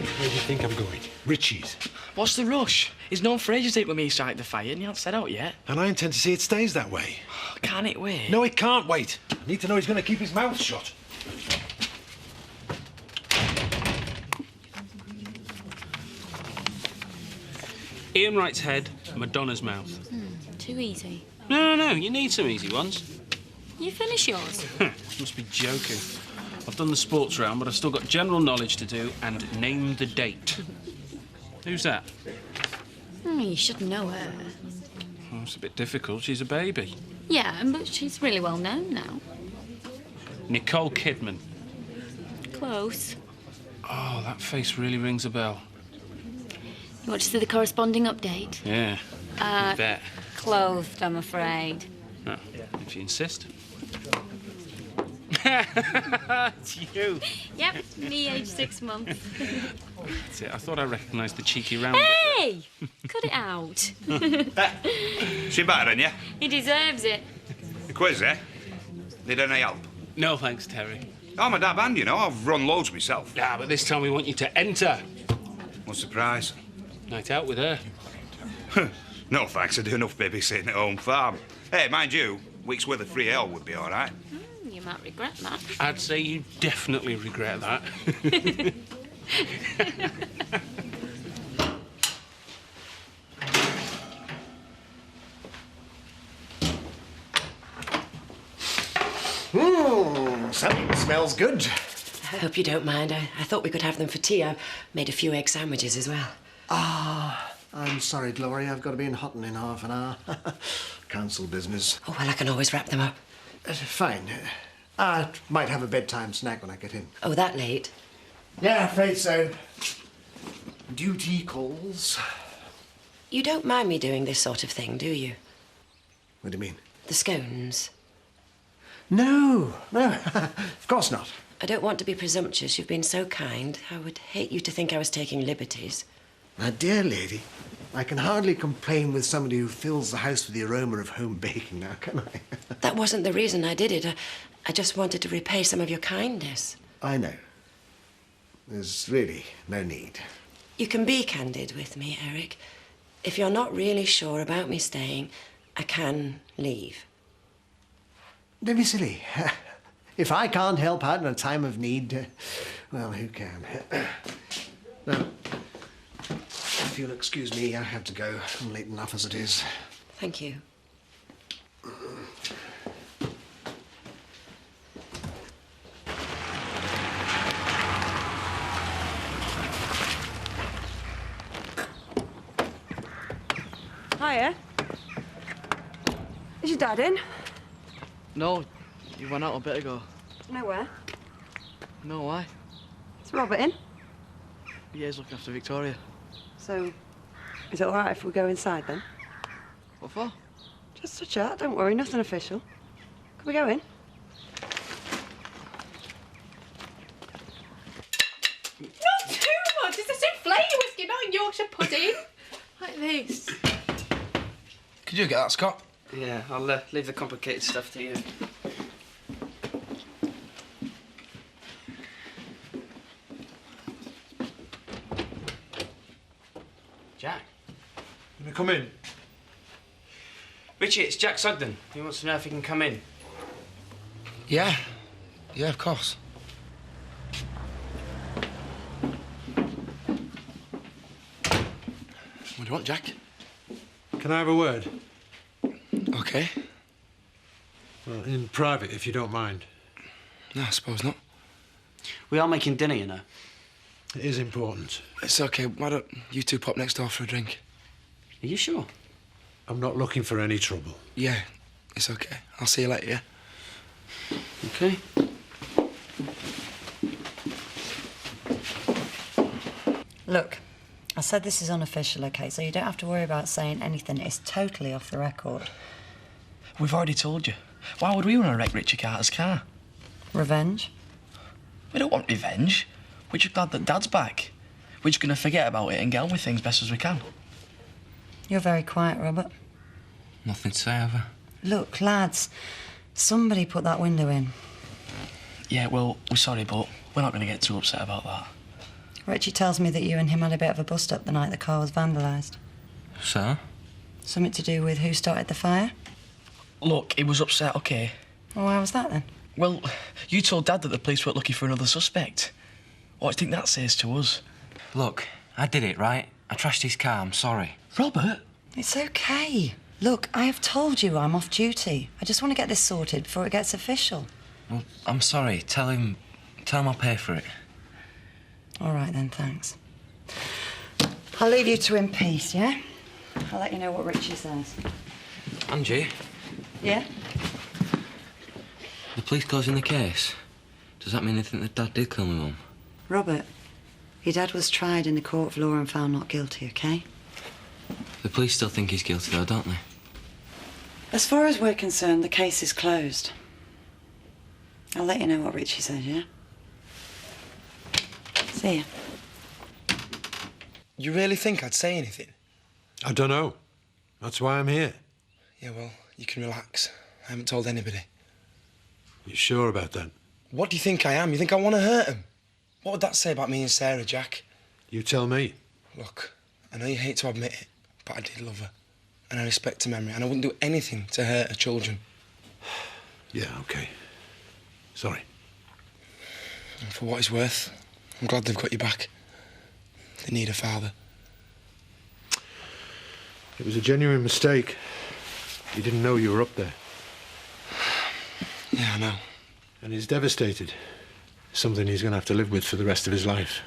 going? Where do you think I'm going? Richie's. What's the rush? He's known for ages when he started the fire and he hasn't set out yet. And I intend to see it stays that way. Can't it wait? No, it can't wait. I need to know he's going to keep his mouth shut. Ian Wright's head, Madonna's mouth. Too easy. No, you need some easy ones. You finish yours? Must be joking. I've done the sports round, but I've still got general knowledge to do and name the date. Who's that? You should know her. Oh, it's a bit difficult. She's a baby. Yeah, but she's really well known now. Nicole Kidman. Close. Oh, that face really rings a bell. You want to see the corresponding update? Yeah, I bet. Clothed, I'm afraid. Oh, if you insist. It's you. Yep, me, age 6 months. That's it. I thought I recognised the cheeky round. Hey! Cut it out. She better than you. He deserves it. The quiz, eh? Need any help? No thanks, Terry. I'm a dab hand, you know. I've run loads myself. Yeah, but this time we want you to enter. What's the prize? Night out with her. No thanks, I do enough babysitting at home farm. Hey, mind you, week's worth of free ale would be all right. You might regret that. I'd say you definitely regret that. Something smells good. I hope you don't mind. I thought we could have them for tea. I've made a few egg sandwiches as well. I'm sorry, Gloria. I've got to be in Houghton in half an hour. Council business. Oh, well, I can always wrap them up. Fine. I might have a bedtime snack when I get in. Oh, that late? Yeah, afraid so. Duty calls. You don't mind me doing this sort of thing, do you? What do you mean? The scones. No, of course not. I don't want to be presumptuous. You've been so kind. I would hate you to think I was taking liberties. My dear lady, I can hardly complain with somebody who fills the house with the aroma of home baking now, can I? That wasn't the reason I did it. I just wanted to repay some of your kindness. I know. There's really no need. You can be candid with me, Eric. If you're not really sure about me staying, I can leave. Don't be silly. If I can't help out in a time of need, well, who can? Now, if you'll excuse me, I have to go. I'm late enough as it is. Thank you. Hiya. Is your dad in? No, he went out a bit ago. Nowhere. No, why? Is Robert in? He is looking after Victoria. So, is it all right if we go inside then? What for? Just a chat, don't worry, nothing official. Can we go in? Not too much! It's a souffle whiskey, not a Yorkshire pudding. Like this. Could you get that, Scott? Yeah, I'll leave the complicated stuff to you. Jack? Can I come in? Richie, it's Jack Sugden. He wants to know if he can come in. Yeah, of course. What do you want, Jack? Can I have a word? Okay. Well, in private, if you don't mind. No, I suppose not. We are making dinner, you know. It is important. It's okay. Why don't you two pop next door for a drink? Are you sure? I'm not looking for any trouble. Yeah, it's okay. I'll see you later, yeah? Okay. Look, I said this is unofficial, okay, so you don't have to worry about saying anything. It's totally off the record. We've already told you. Why would we want to wreck Richie Carter's car? Revenge? We don't want revenge. We're just glad that Dad's back. We're just going to forget about it and get on with things best as we can. You're very quiet, Robert. Nothing to say, have I? Look, lads, somebody put that window in. Yeah, well, we're sorry, but we're not going to get too upset about that. Richie tells me that you and him had a bit of a bust-up the night the car was vandalised. So? Something to do with who started the fire? Look, he was upset, OK? Well, why was that then? Well, you told Dad that the police weren't looking for another suspect. What do you think that says to us? Look, I did it, right? I trashed his car, I'm sorry. Robert? It's OK. Look, I have told you I'm off duty. I just want to get this sorted before it gets official. Well, I'm sorry. Tell him I'll pay for it. All right, then, thanks. I'll leave you to in peace, yeah? I'll let you know what Richie says. Angie, Yeah? the police closing the case. Does that mean they think that Dad did kill my mum? Robert, your dad was tried in the court of law and found not guilty, OK? The police still think he's guilty, though, don't they? As far as we're concerned, the case is closed. I'll let you know what Richie says, yeah? See ya. You really think I'd say anything? I don't know. That's why I'm here. Yeah, well, you can relax. I haven't told anybody. You sure about that? What do you think I am? You think I want to hurt him? What would that say about me and Sarah, Jack? You tell me. Look, I know you hate to admit it, but I did love her. And I respect her memory, and I wouldn't do anything to hurt her children. Yeah, OK. Sorry. And for what it's worth, I'm glad they've got you back. They need a father. It was a genuine mistake. He didn't know you were up there. Yeah, I know. And he's devastated. Something he's going to have to live with for the rest of his life.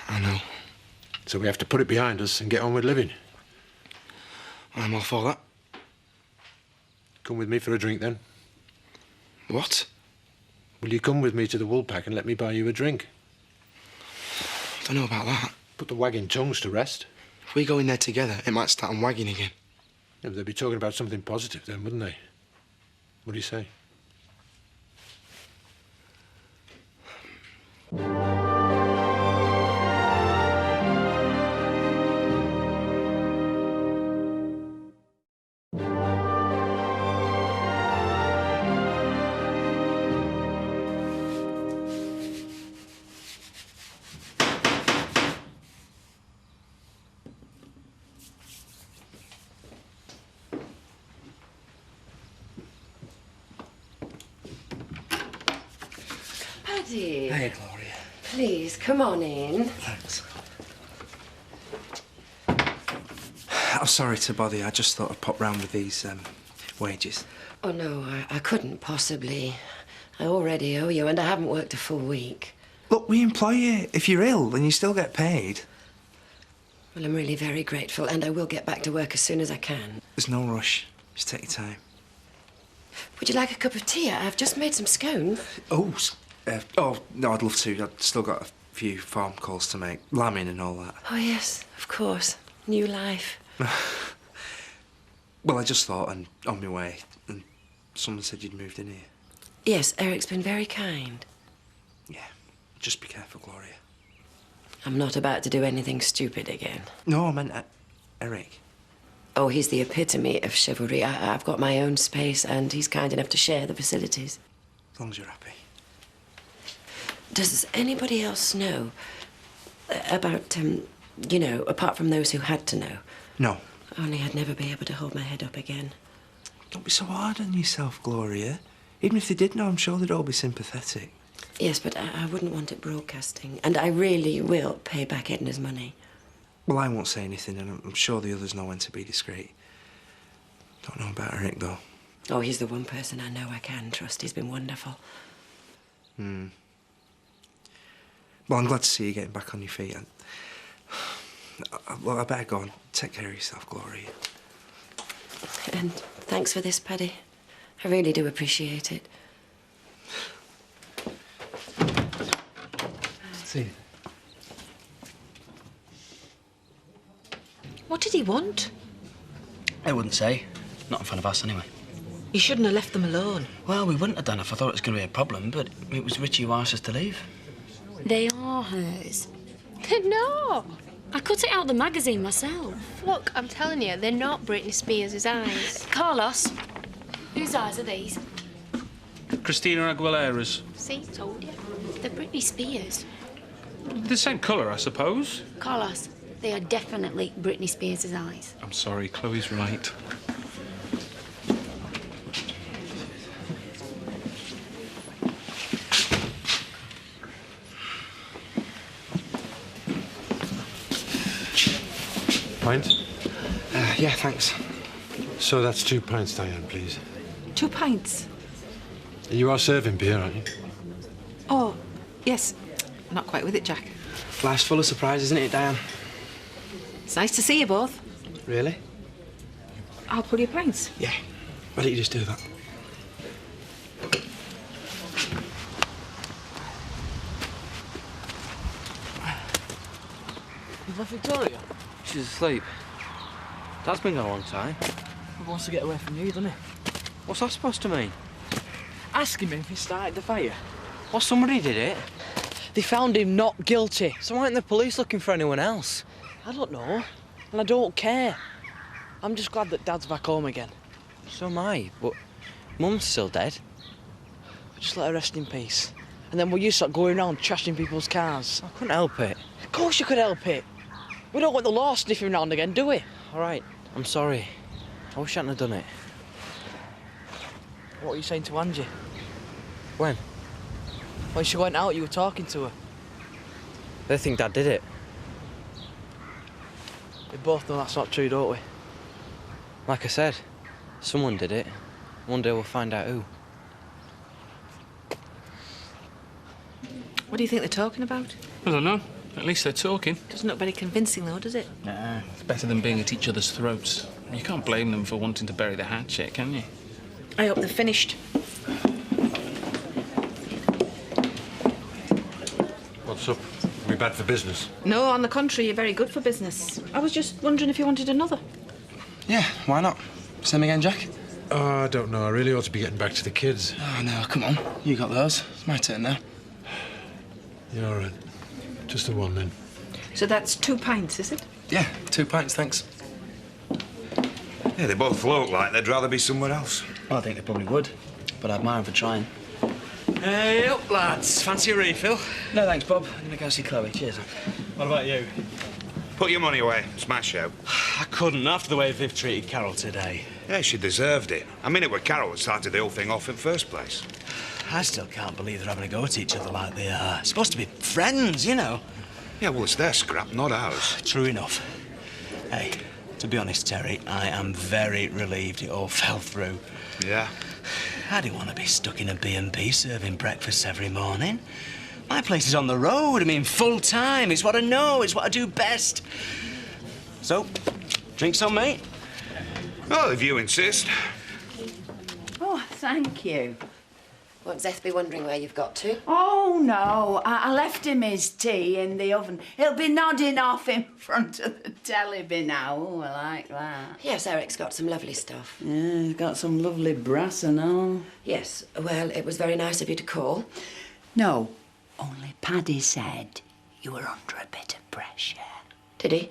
I know. So we have to put it behind us and get on with living. I'm all for that. Come with me for a drink, then. What? Will you come with me to the Woolpack and let me buy you a drink? I don't know about that. Put the wagging tongues to rest. If we go in there together, it might start on wagging again. Yeah, but they'd be talking about something positive then, wouldn't they? What do you say? Paddy. Hey, Gloria. Please, come on in. Thanks. I'm sorry to bother you. I just thought I'd pop round with these wages. Oh, no, I couldn't possibly. I already owe you, and I haven't worked a full week. Look, we employ you. If you're ill, then you still get paid. Well, I'm really very grateful, and I will get back to work as soon as I can. There's no rush. Just take your time. Would you like a cup of tea? I've just made some scones. Oh, no, I'd love to. I've still got a few farm calls to make. Lambing and all that. Oh, yes, of course. New life. Well, I just thought, and on my way, and someone said you'd moved in here. Yes, Eric's been very kind. Yeah, just be careful, Gloria. I'm not about to do anything stupid again. No, I meant Eric. Oh, he's the epitome of chivalry. I've got my own space, and he's kind enough to share the facilities. As long as you're happy. Does anybody else know about, you know, apart from those who had to know? No. Only I'd never be able to hold my head up again. Don't be so hard on yourself, Gloria. Even if they did know, I'm sure they'd all be sympathetic. Yes, but I wouldn't want it broadcasting, and I really will pay back Edna's money. Well, I won't say anything, and I'm sure the others know when to be discreet. Don't know about Eric, though. Oh, he's the one person I know I can trust. He's been wonderful. Well, I'm glad to see you getting back on your feet. Well, I better go and take care of yourself, Gloria. And thanks for this, Paddy. I really do appreciate it. See you. What did he want? I wouldn't say. Not in front of us, anyway. You shouldn't have left them alone. Well, we wouldn't have done if I thought it was going to be a problem, but it was Richie who asked us to leave. They are hers. They're not. I cut it out of the magazine myself. Look, I'm telling you, they're not Britney Spears' eyes. Carlos, whose eyes are these? Christina Aguilera's. See, told you. They're Britney Spears. The same colour, I suppose. Carlos, they are definitely Britney Spears' eyes. I'm sorry, Chloe's right. Pint? Yeah, thanks. So that's 2 pints, Diane, please. 2 pints. You are serving beer, aren't you? Oh, yes. Not quite with it, Jack. Life's full of surprises, isn't it, Diane? It's nice to see you both. Really? I'll pull your pints. Yeah. Why don't you just do that? You've left Victoria? She's asleep. Dad's been gone a long time. He wants to get away from you, doesn't he? What's that supposed to mean? Ask him if he started the fire. Well, somebody did it. They found him not guilty. So why aren't the police looking for anyone else? I don't know. And I don't care. I'm just glad that Dad's back home again. So am I, but Mum's still dead. Just let her rest in peace. And then will you start going around trashing people's cars? I couldn't help it. Of course you could help it. We don't want the law sniffing around again, do we? All right, I'm sorry. I wish I hadn't have done it. What were you saying to Angie? When? When she went out, you were talking to her. They think Dad did it. We both know that's not true, don't we? Like I said, someone did it. One day we'll find out who. What do you think they're talking about? I don't know. At least they're talking. Doesn't look very convincing, though, does it? Nah, it's better than being at each other's throats. You can't blame them for wanting to bury the hatchet, can you? I hope they're finished. What's up? We bad for business? No, on the contrary, you're very good for business. I was just wondering if you wanted another. Yeah, why not? Same again, Jack? Oh, I don't know. I really ought to be getting back to the kids. Oh, no, come on. You got those. It's my turn now. Yeah, all right. Just the one, then. So that's 2 pints, is it? Yeah, 2 pints, thanks. Yeah, they both look like they'd rather be somewhere else. I think they probably would, but I admire them for trying. Hey up, lads. Fancy a refill? No, thanks, Bob. I'm going to go see Chloe. Cheers. What about you? Put your money away. Smash out. I couldn't after the way Viv treated Carol today. Yeah, she deserved it. I mean, it was Carol that started the whole thing off in the first place. I still can't believe they're having a go at each other like they are. Supposed to be friends, you know. Yeah, well, it's their scrap, not ours. True enough. Hey, to be honest, Terry, I am very relieved it all fell through. Yeah? I didn't want to be stuck in a B&B serving breakfast every morning. My place is on the road. I mean, full time. It's what I know. It's what I do best. So, drink some, mate? Well, if you insist. Oh, thank you. Won't Seth be wondering where you've got to? Oh, no. I left him his tea in the oven. He'll be nodding off in front of the telly by now. Oh, I like that. Yes, Eric's got some lovely stuff. Yeah, he's got some lovely brass and all. Yes, well, it was very nice of you to call. No, only Paddy said you were under a bit of pressure. Did he?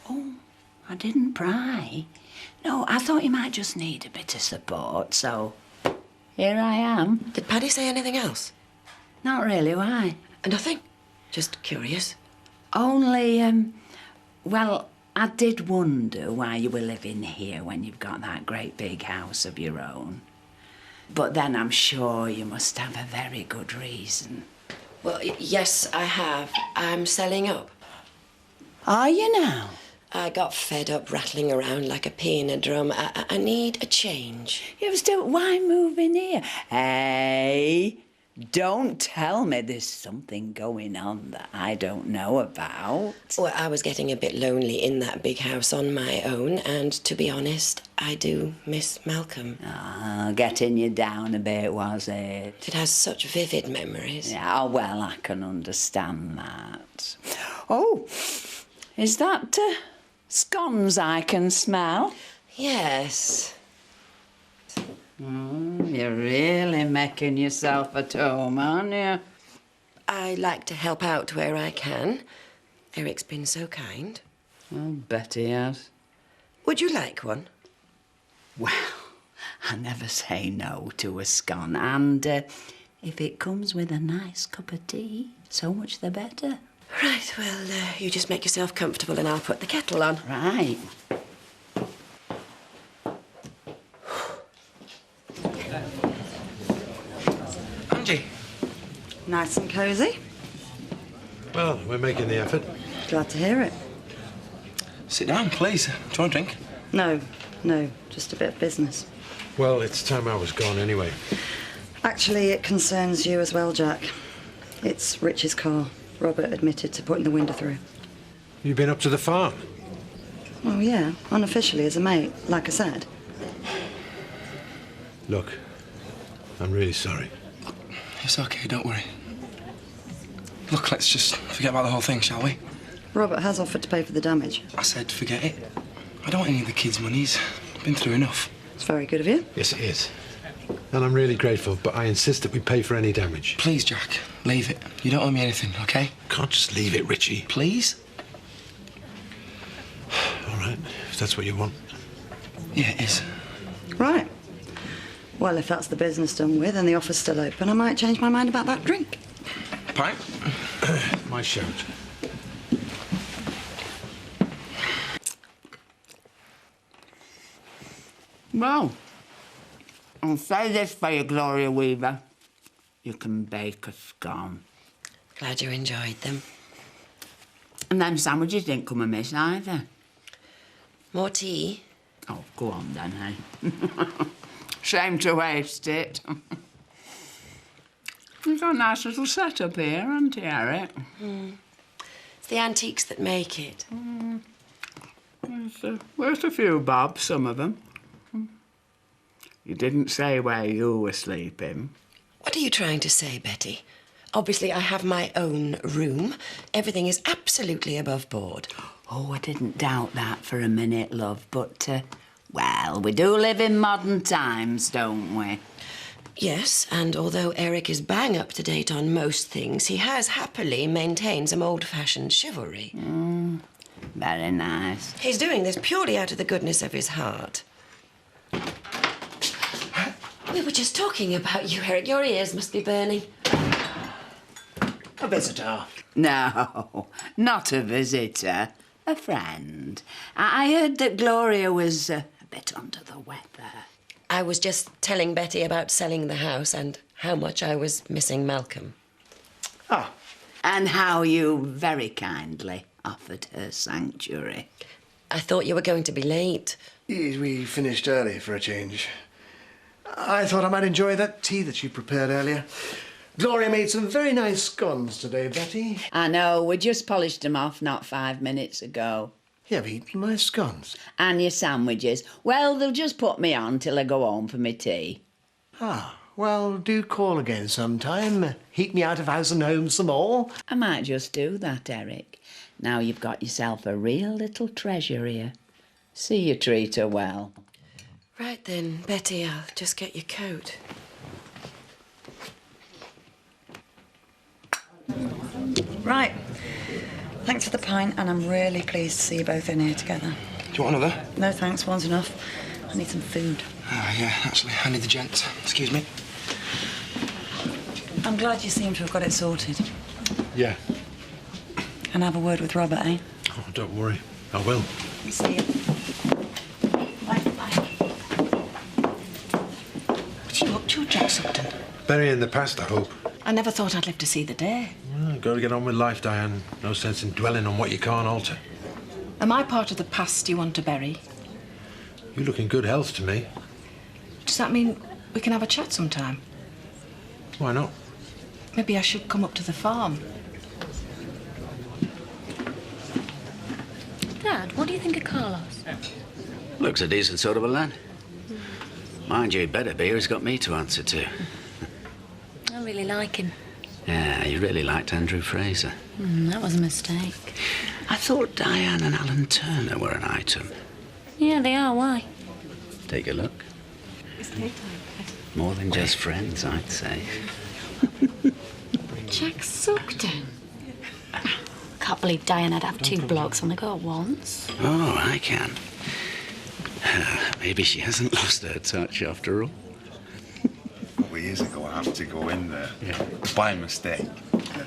Oh, I didn't pry. No, I thought you might just need a bit of support, so here I am. Did Paddy say anything else? Not really, why? Nothing. Just curious. Only, well, I did wonder why you were living here when you've got that great big house of your own. But then I'm sure you must have a very good reason. Well, yes, I have. I'm selling up. Are you now? I got fed up rattling around like a pea in a drum. I need a change. Yeah, but still, why move in here? Hey, don't tell me there's something going on that I don't know about. Well, I was getting a bit lonely in that big house on my own, and to be honest, I do miss Malcolm. Ah, getting you down a bit, was it? It has such vivid memories. Yeah, well, I can understand that. Oh, is that scones I can smell? Yes. You're really making yourself at home, aren't you? I like to help out where I can. Eric's been so kind. I'll bet he has. Would you like one? Well, I never say no to a scone, and if it comes with a nice cup of tea, so much the better. Right, well, you just make yourself comfortable and I'll put the kettle on. Right. Angie. Nice and cosy. Well, we're making the effort. Glad to hear it. Sit down, please. Do you want a drink? No, just a bit of business. Well, it's time I was gone anyway. Actually, it concerns you as well, Jack. It's Rich's car. Robert admitted to putting the window through. You've been up to the farm? Well, yeah, unofficially as a mate, like I said. Look, I'm really sorry. It's okay, don't worry. Look, let's just forget about the whole thing, shall we? Robert has offered to pay for the damage. I said forget it. I don't want any of the kids' monies. I've been through enough. It's very good of you. Yes, it is. And I'm really grateful, but I insist that we pay for any damage. Please, Jack, leave it. You don't owe me anything, OK? Can't just leave it, Richie. Please? All right, if that's what you want. Yeah, it is. Right. Well, if that's the business done with and the offer's still open, I might change my mind about that drink. Pint? My shout. Well, I'll say this for you, Gloria Weaver. You can bake a scone. Glad you enjoyed them. And them sandwiches didn't come amiss either. More tea? Oh, go on then, eh? Shame to waste it. You've got a nice little setup here, haven't you, Eric? It's the antiques that make it. It's worth a few bob, some of them. You didn't say where you were sleeping. What are you trying to say, Betty? Obviously, I have my own room. Everything is absolutely above board. Oh, I didn't doubt that for a minute, love, but, well, we do live in modern times, don't we? Yes, and although Eric is bang up to date on most things, he has happily maintained some old-fashioned chivalry. Very nice. He's doing this purely out of the goodness of his heart. We were just talking about you, Eric. Your ears must be burning. A visitor. No, not a visitor. A friend. I heard that Gloria was a bit under the weather. I was just telling Betty about selling the house and how much I was missing Malcolm. Ah. And how you very kindly offered her sanctuary. I thought you were going to be late. We finished early for a change. I thought I might enjoy that tea that you prepared earlier. Gloria made some very nice scones today, Betty. I know, we just polished them off not 5 minutes ago. You have eaten my scones. And your sandwiches. Well, they'll just put me on till I go home for my tea. Ah, well, do call again sometime. Heat me out of house and home some more. I might just do that, Eric. Now you've got yourself a real little treasure here. See you treat her well. Right then, Betty, I'll just get your coat. Right. Thanks for the pint, and I'm really pleased to see you both in here together. Do you want another? No, thanks. One's enough. I need some food. Oh, yeah, actually, I need the gents. Excuse me. I'm glad you seem to have got it sorted. Yeah. And have a word with Robert, eh? Oh, don't worry. I will. See you. Bye. What's you up to, Jack Sugden? Burying the past, I hope. I never thought I'd live to see the day. Well, got to get on with life, Diane. No sense in dwelling on what you can't alter. Am I part of the past you want to bury? You look in good health to me. Does that mean we can have a chat sometime? Why not? Maybe I should come up to the farm. Dad, what do you think of Carlos? Looks a decent sort of a lad. Mind you, he'd better be, or he's got me to answer to. I really like him. Yeah, you really liked Andrew Fraser. That was a mistake. I thought Diane and Alan Turner were an item. Yeah, they are. Why? Take a look. More than just friends, I'd say. Jack Sugden. Can't believe Diane would have two blokes on the go at once. Oh, I can. Maybe she hasn't lost her touch after all. couple of years ago, I happened to go in there. Yeah. By mistake.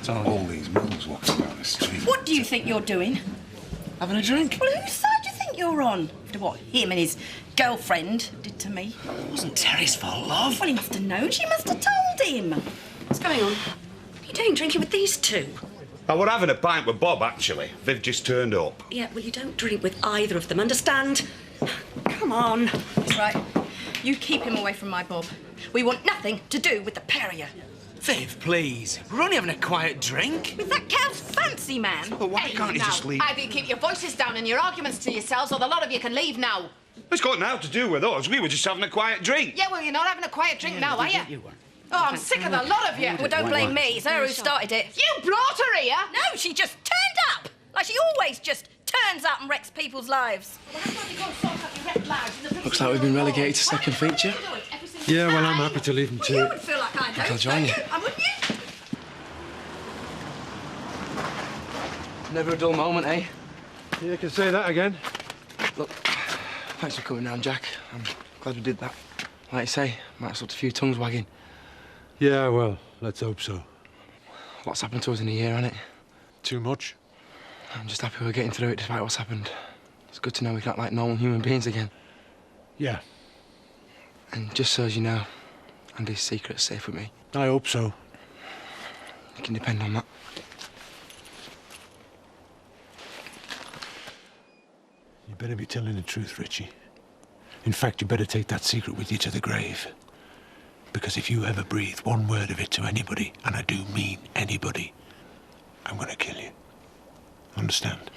All these mugs walking down the street. What do you think you're doing? Having a drink. Well, whose side do you think you're on? After what him and his girlfriend did to me? It wasn't Terry's fault, love. Well, he must have known. She must have told him. What's going on? What are you doing drinking with these two? I were having a pint with Bob, actually. They've just turned up. Yeah, well, you don't drink with either of them, understand? Come on. That's right. You keep him away from my Bob. We want nothing to do with the pair of you. Viv, please. We're only having a quiet drink. With that cow's fancy man. But why can't he just leave? Either you keep your voices down and your arguments to yourselves, or the lot of you can leave now. It's got now to do with us. We were just having a quiet drink. Yeah, well, you're not having a quiet drink now, are you? Oh, I'm sick of the lot of you. Well, don't blame me. It's her who started it. You brought her here. No, she just turned up. Like she always just turns up and wrecks people's lives. Looks like we've been relegated to second feature. Yeah, well, I'm happy to leave him to You it. would feel like I I'll join you. Wouldn't you? Never a dull moment, eh? You can say that again. Look, thanks for coming round, Jack. I'm glad we did that. Like you say, might have sort a few tongues wagging. Yeah, well, let's hope so. What's happened to us in a year, hasn't it? Too much? I'm just happy we're getting through it despite what's happened. It's good to know we can act like normal human beings again. Yeah. And just so as you know, Andy's secret's safe with me. I hope so. You can depend on that. You better be telling the truth, Richie. In fact, you better take that secret with you to the grave. Because if you ever breathe one word of it to anybody, and I do mean anybody, I'm gonna kill you. Understand?